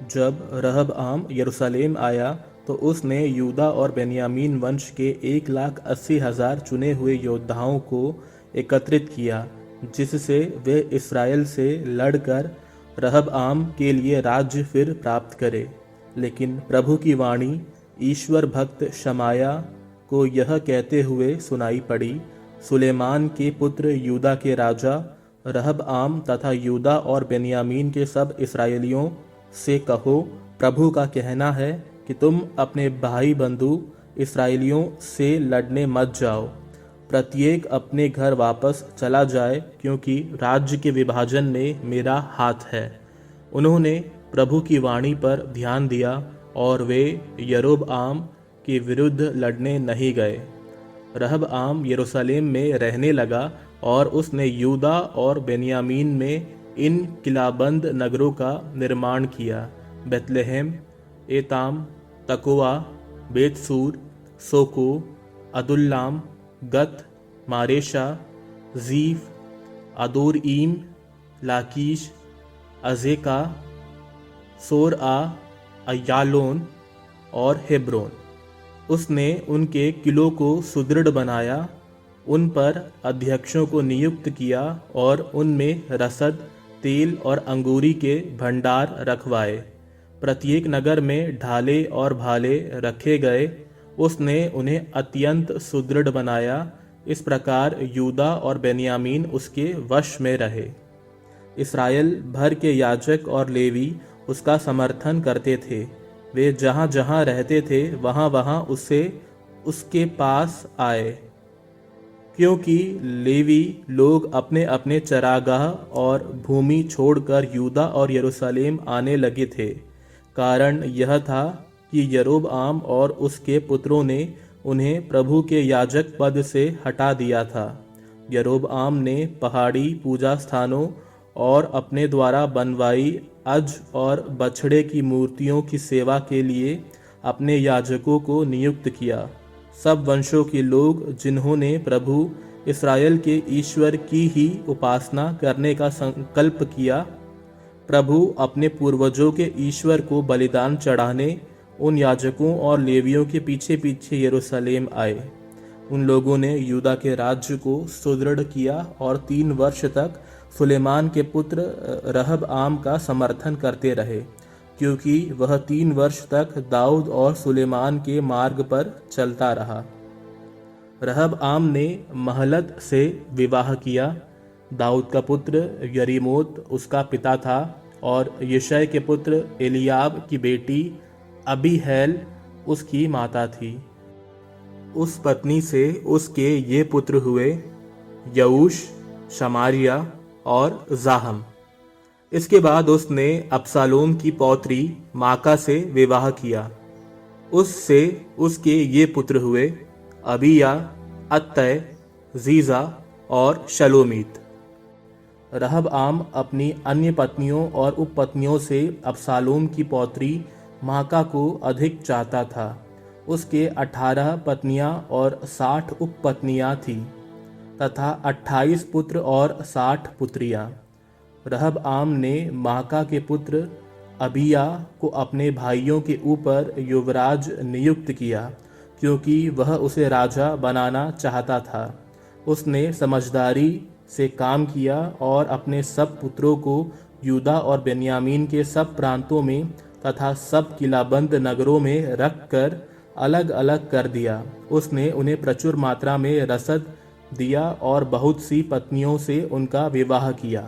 जब रहबआम यरूशलेम आया तो उसने यूदा और बेन्यामीन वंश के 1,80,000 चुने हुए योद्धाओं को एकत्रित किया, जिससे वे इस्राएल से लड़कर रहबआम के लिए राज्य फिर प्राप्त करे। लेकिन प्रभु की वाणी ईश्वर भक्त शमाया को यह कहते हुए सुनाई पड़ी, सुलेमान के पुत्र यूदा के राजा रहबआम तथा यूदा और बेन्यामीन के सब इस्राएलियों से कहो, प्रभु का कहना है कि तुम अपने भाई बंधु इस्राएलियों से लड़ने मत जाओ, प्रत्येक अपने घर वापस चला जाए, क्योंकि राज्य के विभाजन में मेरा हाथ है। उन्होंने प्रभु की वाणी पर ध्यान दिया और वे यरोबआम के विरुद्ध लड़ने नहीं गए। रहबआम यरूशलेम में रहने लगा और उसने यूदा और बेन्यामीन में इन किलाबंद नगरों का निर्माण किया, बेतलेहम, एताम, तकोआ, बेतसूर, सोको, अदुल्लाम, गत, मारेशा, जीफ, अदोरईम, लाकीश, अजेका, सोरआ, अय्यालोन और हेब्रोन। उसने उनके किलों को सुदृढ़ बनाया, उन पर अध्यक्षों को नियुक्त किया और उनमें रसद, तेल और अंगूरी के भंडार रखवाए। प्रत्येक नगर में ढाले और भाले रखे गए। उसने उन्हें अत्यंत सुदृढ़ बनाया। इस प्रकार यूदा और बेन्यामीन उसके वश में रहे। इस्राएल भर के याजक और लेवी उसका समर्थन करते थे। वे जहाँ जहाँ रहते थे वहाँ वहाँ उसके पास आए, क्योंकि लेवी लोग अपने अपने चरागाह और भूमि छोड़कर यूदा और यरूशलेम आने लगे थे। कारण यह था कि यरोबआम और उसके पुत्रों ने उन्हें प्रभु के याजक पद से हटा दिया था। यरोबआम ने पहाड़ी पूजा स्थानों और अपने द्वारा बनवाई अज और बछड़े की मूर्तियों की सेवा के लिए अपने याजकों को नियुक्त किया। सब वंशों के लोग जिन्होंने प्रभु इस्राएल के ईश्वर की ही उपासना करने का संकल्प किया, प्रभु अपने पूर्वजों के ईश्वर को बलिदान चढ़ाने उन याजकों और लेवियों के पीछे पीछे यरूशलेम आए। उन लोगों ने यूदा के राज्य को सुदृढ़ किया और 3 वर्ष तक सुलेमान के पुत्र रहबआम का समर्थन करते रहे, क्योंकि वह 3 वर्ष तक दाऊद और सुलेमान के मार्ग पर चलता रहा। रहबआम ने महलत से विवाह किया। दाऊद का पुत्र यरीमोत उसका पिता था और यिशै के पुत्र एलियाब की बेटी अबीहैल उसकी माता थी। उस पत्नी से उसके ये पुत्र हुए, यऊश, शमारिया और जाहम। इसके बाद उसने अबशालोम की पौत्री माका से विवाह किया। उससे उसके ये पुत्र हुए, अबिया, अत्तै, जीजा और शलोमीत। रहबआम अपनी अन्य पत्नियों और उपपत्नियों से अबशालोम की पौत्री माका को अधिक चाहता था। उसके 18 पत्नियां और 60 उपपत्नियां थीं तथा 28 पुत्र और 60 पुत्रियां। रहबआम ने माका के पुत्र अबिया को अपने भाइयों के ऊपर युवराज नियुक्त किया, क्योंकि वह उसे राजा बनाना चाहता था। उसने समझदारी से काम किया और अपने सब पुत्रों को यूदा और बेन्यामीन के सब प्रांतों में तथा सब किलाबंद नगरों में रखकर अलग अलग कर दिया। उसने उन्हें प्रचुर मात्रा में रसद दिया और बहुत सी पत्नियों से उनका विवाह किया।